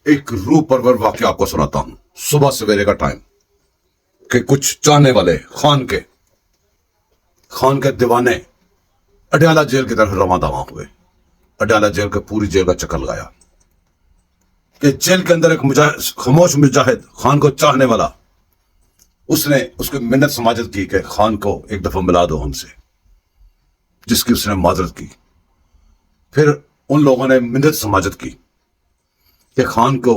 ایک روح پرور واقعہ آپ کو سناتا ہوں. صبح سویرے کا ٹائم کہ کچھ چاہنے والے خان کے دیوانے اڈیالہ جیل کی طرف رواں دواں ہوئے. اڈیالہ جیل کے پوری جیل کا چکر لگایا کہ جیل کے اندر ایک خاموش مجاہد خان کو چاہنے والا، اس نے اس کی منت سماجت کی کہ خان کو ایک دفعہ ملا دو ہم سے، جس کی اس نے معذرت کی. پھر ان لوگوں نے منت سماجت کی کہ خان کو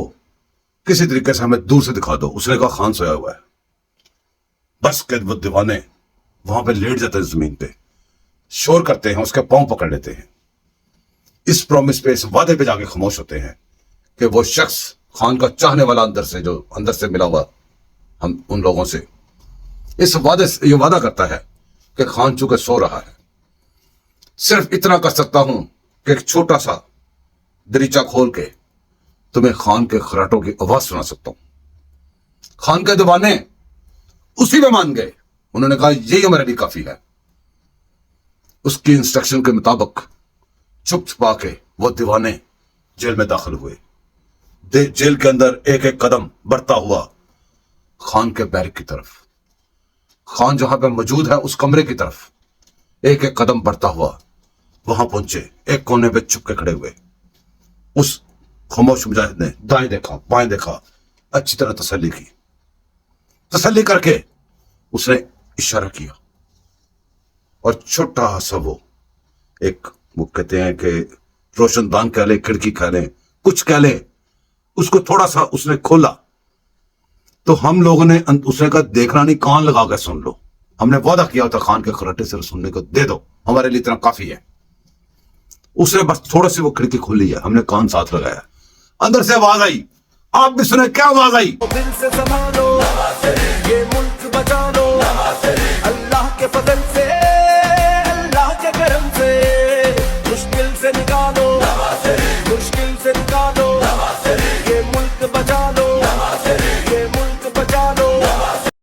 کسی طریقے سے ہمیں دور سے دکھا دو. اس نے کہا خان سویا ہوا ہے. بس کہ وہ دیوانے وہاں پہ لیٹ جاتے ہیں، زمین پہ شور کرتے ہیں، اس کے پاؤں پکڑ لیتے ہیں. اس پرومس پہ، اس وعدے پہ جا کے خاموش ہوتے ہیں کہ وہ شخص خان کا چاہنے والا اندر سے ملا ہوا ہم ان لوگوں سے اس وعدے سے یہ وعدہ کرتا ہے کہ خان چونکہ سو رہا ہے، صرف اتنا کر سکتا ہوں کہ ایک چھوٹا سا دریچہ کھول کے تمہیں خان کے خراٹوں کی آواز سنا سکتا ہوں. خان کے دیوانے اسی میں مان گئے. انہوں نے کہا یہی ہمارے لیے کافی ہے. اس کی انسٹرکشن کے مطابق چھپ چھپا کے وہ دیوانے جیل میں داخل ہوئے. جیل کے اندر ایک ایک قدم بڑھتا ہوا خان کے بیرک کی طرف، خان جہاں پہ موجود ہے اس کمرے کی طرف ایک ایک قدم بڑھتا ہوا وہاں پہنچے. ایک کونے پہ چھپ کے کھڑے ہوئے. اس خاموش مجاہد نے دائیں دیکھا، بائیں دیکھا، اچھی طرح تسلی کی. تسلی کر کے اس نے اشارہ کیا اور چھوٹا سا وہ کہتے ہیں کہ روشن دان کہہ لیں، کھڑکی کہہ لیں، کچھ کہہ لیں، اس کو تھوڑا سا اس نے کھولا. تو ہم لوگوں نے اس نے کہا دیکھنا نہیں، کان لگا کے سن لو. ہم نے وعدہ کیا ہوتا خان کے خراٹے سے سننے کو، دے دو، ہمارے لیے اتنا کافی ہے. اس نے بس تھوڑا سی وہ کھڑکی کھولی ہے، ہم نے کان ساتھ لگایا. اندر سے آواز آئی، آپ بھی سنیں کیا آواز آئی؟